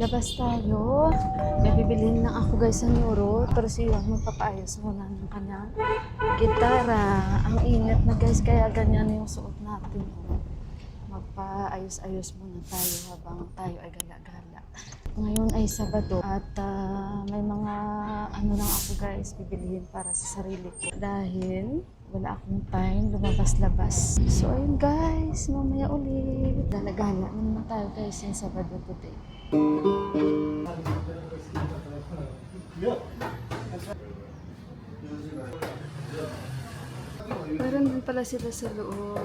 labas tayo. May bibilhin lang ako guys sa Euro. Pero si Yuan magpapaayos muna ng kanyang gitara. Ang init na guys, kaya ganyan yung suot natin. Magpaayos-ayos muna tayo habang tayo ay gala-gala. Ngayon ay Sabado at may mga ano lang ako guys, bibilihin para sa sarili ko. Dahil wala akong time lumabas-labas. So ayun guys, mamaya ulit. Gala-gala naman tayo guys yung Sabado today. Meron din pala sila sa loob.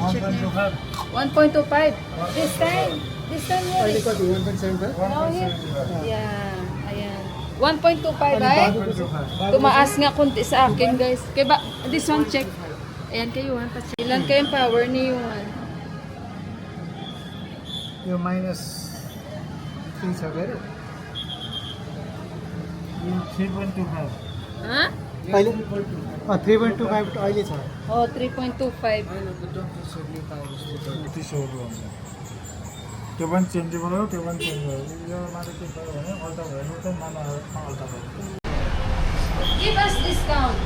Check na. 1.25. This time here is... No, here. Yeah, ayan. 1.25 ay? Tumaas nga kunti sa akin guys. Kaya ba, this one check. Ayan kayo ha. Ilan kayong power ni Yuan? Yung minus 3 sa very. 3.25. Ha? 3.25 to oil is high. Oh, 3.25. त्यो पनि चेन्जेबल हो त्यो पनि चेन्ज हो यो माथि के भयो भने अल्टा भयो नि त मामा अल्टा भयो Give us discount.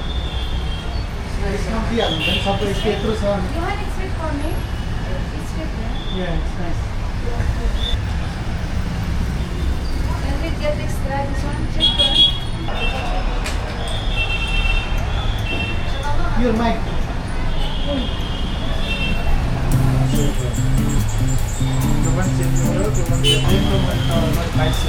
यसमा दिइहाल्नु पनि सबै त्यत्रो छ Yuan, it's fit for me. It's fit, yeah? Yeah, it's nice. Can we get extra this one? Check one. Your mic. त्यो पनि चेन्जेबल हो त्यो पनि त्यो पनि बाइस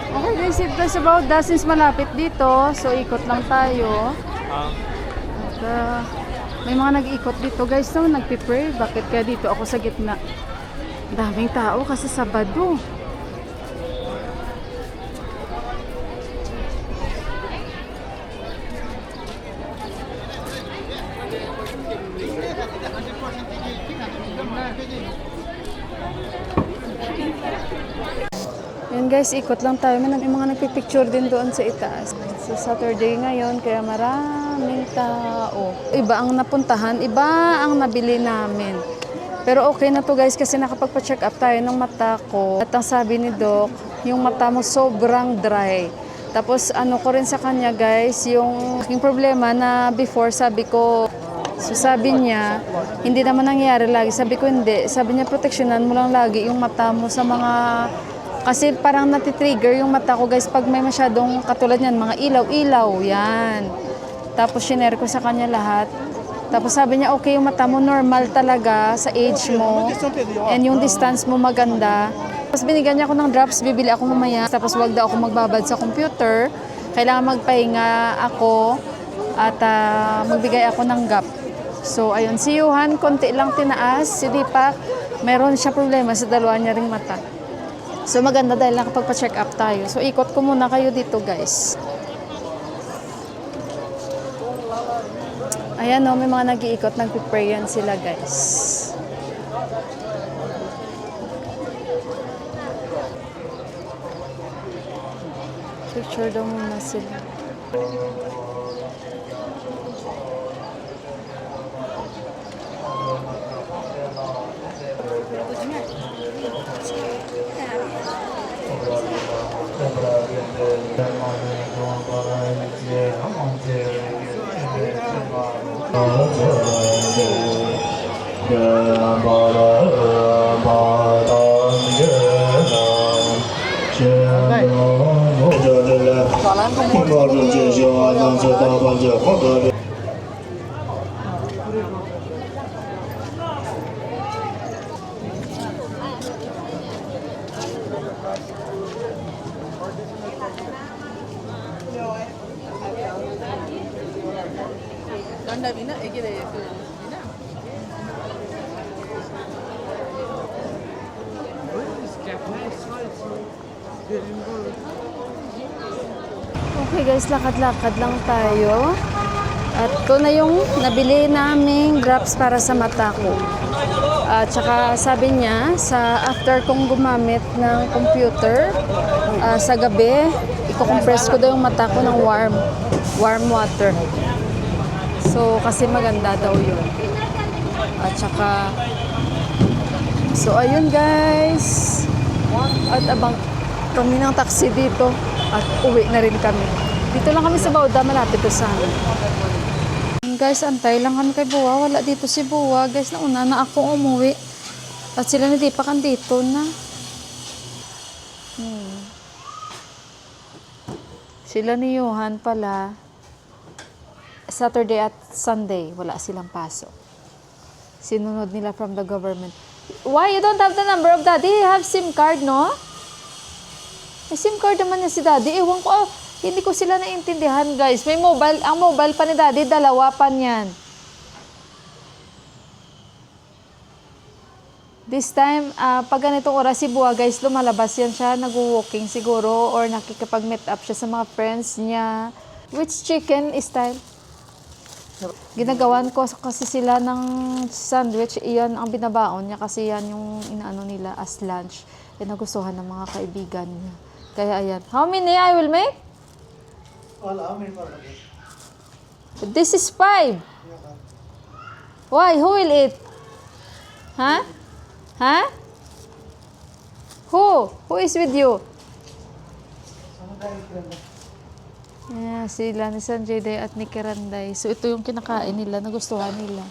Okay guys, it's about that since malapit dito. So ikot lang tayo. At may mga nag-ikot dito guys no, nagpe-pray. Bakit kaya dito ako sa gitna? Daming tao kasi Sabado. Ayan guys, ikot lang tayo. May mga nagpipicture din doon sa itaas. So Saturday ngayon, kaya maraming tao. Iba ang napuntahan, iba ang nabili namin. Pero okay na to guys kasi nakapagpa-check up tayo ng mata ko. At ang sabi ni Doc, yung mata mo sobrang dry. Tapos ano ko rin sa kanya guys, yung aking problema na before sabi ko, so sabi niya, hindi naman nangyayari lagi. Sabi ko hindi. Sabi niya, proteksyonan mo lang lagi yung mata mo sa mga... Kasi parang natitrigger yung mata ko guys pag may masyadong katulad niyan, mga ilaw-ilaw. Yan. Tapos shinare ko sa kanya lahat. Tapos sabi niya, okay yung mata mo, normal talaga sa age mo. And yung distance mo maganda. Tapos binigyan niya ako ng drops, bibili ako mamaya. Tapos wag daw ako magbabad sa computer. Kailangan magpahinga ako at magbigay ako ng gap. So ayun, si Yuhan, konti lang tinaas. Si Deepak, meron siya problema sa dalawa niya ring mata. So maganda dahil nakapagpa-check up tayo. So ikot ko muna kayo dito guys. Ayan o, may mga nag-iikot, nagpiprayan sila guys. Picture daw muna sila. Okay guys, lakad-lakad lang tayo. At ito na yung nabili naming drops para sa mata ko. At saka sabi niya, sa after kong gumamit ng computer, sa gabi, iko-compress ko daw yung mata ko ng warm water. So, kasi maganda daw yun. At saka, so ayun guys. At abang kami ng taxi dito. At uwi na rin kami. Dito lang kami sa Bauda, malapit to sa amin. Guys, antay lang kami kay Buwa. Wala dito si Buwa. Guys, nauna na ako umuwi. At sila ni Deepak andito na. Sila ni Johan pala. Saturday at Sunday, wala silang pasok. Sinunod nila from the government. Why? You don't have the number of daddy? You have SIM card, no? May SIM card naman niya si daddy. Ewan ko, hindi ko sila naintindihan, guys. May mobile, ang mobile pa ni daddy, dalawa pa niyan. This time, pag ganitong oras si Buwa, guys, lumalabas yan siya, nag-walking siguro, or nakikipag-meet up siya sa mga friends niya. Which chicken style? Ginagawan ko kasi sila ng sandwich, iyan ang binabaon niya kasi yan yung inaano nila as lunch. E nagustuhan ng mga kaibigan niya. Kaya ayan. How many I will make? This is 5. Why? Who will eat? Huh? Huh? Who is with you? Yeah, sila ni Sanjay Day at ni Kiranday. So ito yung kinakain nila, nagustuhan nila.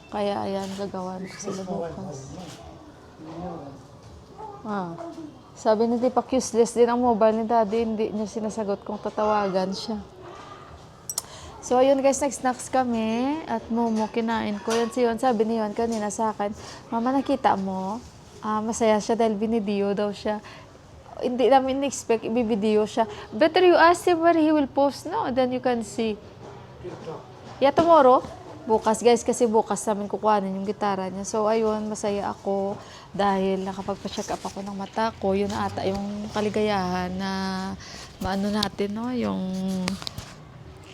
Kaya ayan, gagawan ko sila bukas. Sabi ni Deepak, useless din ang mobile ni daddy. Hindi niya sinasagot kung tatawagan siya. So ayun guys, nag-snacks kami. At Momo, kinain ko. Yan si Yon, sabi ni Yon kanina sa akin, Mama, nakita mo? Masaya siya dahil binidiyo daw siya. Hindi namin expect i-video siya. Better you ask him where he will post, no? Then you can see. Yeah, tomorrow? Bukas guys, kasi bukas namin kukuhanin yung gitara niya. So ayun, masaya ako dahil nakapagpa-check up ako ng mata ko. Yun na ata yung kaligayahan na maano natin, no? Yung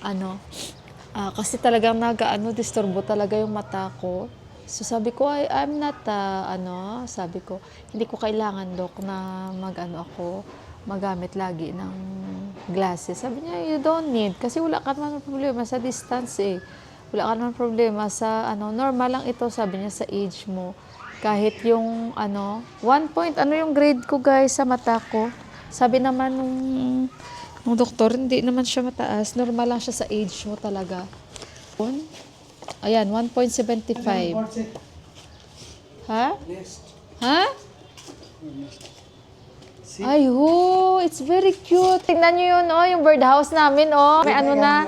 ano, kasi talagang disturbo talaga yung mata ko. So sabi ko, I'm not, sabi ko, hindi ko kailangan, Dok, na magamit lagi ng glasses. Sabi niya, you don't need, kasi wala ka naman problema sa distance eh. Wala ka naman problema sa, normal lang ito, sabi niya, sa age mo. Kahit yung, 1 point, yung grade ko, guys, sa mata ko. Sabi naman nung doktor, hindi naman siya mataas. Normal lang siya sa age mo talaga. Ayan, 1.75. Ha? Ha? Ay, it's very cute. Tingnan nyo yun, yung birdhouse namin, May ano na.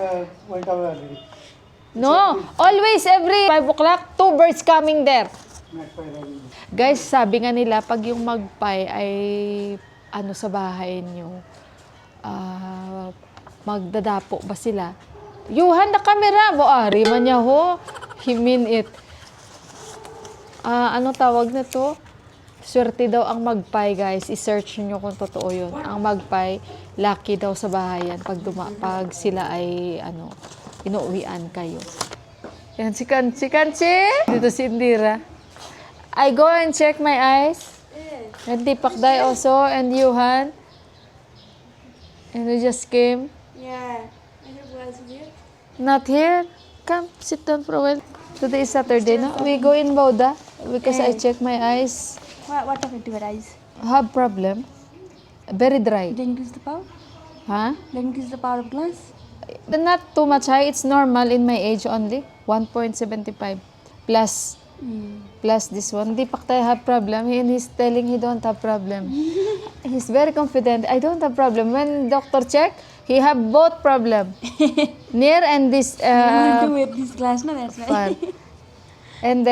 No, always every 5 o'clock, 2 birds coming there. Guys, sabi nga nila, pag yung magpie ay sa bahay nyo, magdadapo ba sila? Yuhan na kamera mo, ari man niya ho. He mean it. Ano tawag na to? Swerte daw ang magpie, guys. I-search niyo kung totoo yun. Ang magpie, lucky daw sa bahayan pag sila ay, inuuwian kayo. Yan, si Kanchi. Dito si Indira. I go and check my eyes. And Tipakday also, and Yuhan. And we just came. Yeah. I have was here. Not here. Come, sit down for a while. Today is Saturday, no? We go in Bauda because I check my eyes. What happened to your eyes? Have problem. Very dry. They increase the power? Huh? They increase the power of glass? Not too much high. It's normal in my age only. 1.75 plus. Plus this one. Dipakday have problem. He's telling he don't have problem. He's very confident. I don't have problem. When doctor check, he have both problem. Near and this You want to wear this glass, no? That's why. part. And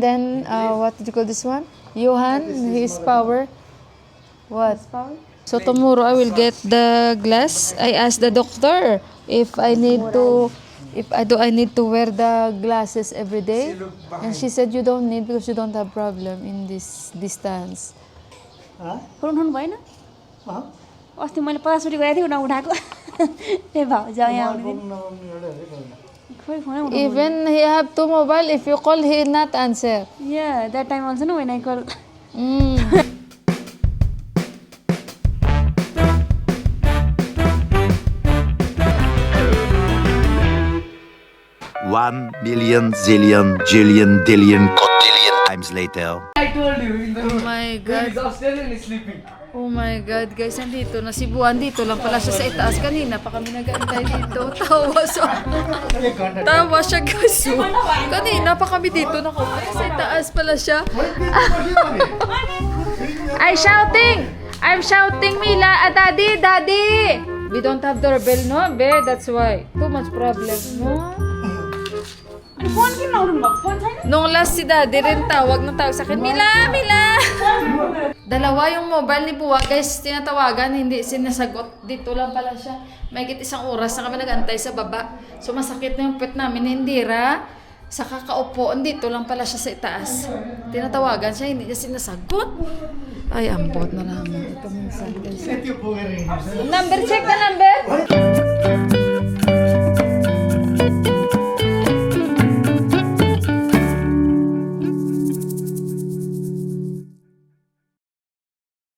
then what did you call this one? Johan, his power. What? Power? So tomorrow I will get the glass. I asked the doctor if I need to wear the glasses every day. And she said you don't need because you don't have problem in this distance. पुराउनु भएन अस्ति मैले 50 रुपियाँ गएको थिएँ उठाएको ए भाउ जाऊ यहाँ आउनु खोइ फोनै उठाउनु Even he have two mobile, if you call he not answer. Yeah, that time also no when I call. Mm. 1,000,000 zillion jillion dillion cotillion times later. Oh my God. Oh my God, guys, nandito na si Buwan. Dito lang pala siya sa itaas. Kanina pa kami nag-aantay dito. Tawa siya, guys. Kanina pa kami dito. Sa itaas pala siya. I'm shouting, Mila. Daddy, Daddy. We don't have doorbell, no? Be, that's why. Too much problem, no? अनि फोन किन लाउनु भएको फोन छैन Nung last si Daddy rin tawag sa akin, Mila! Dalawa yung mobile ni Buwa, guys, tinatawagan, hindi sinasagot. Dito lang pala siya. May isang oras na kami nag-antay sa baba. So masakit na yung pet namin ni Indira. Sa kakaupo, dito lang pala siya sa itaas. Tinatawagan siya, hindi niya sinasagot. Ay, ambot na lang. Ito minsan, guys. Number, check the number.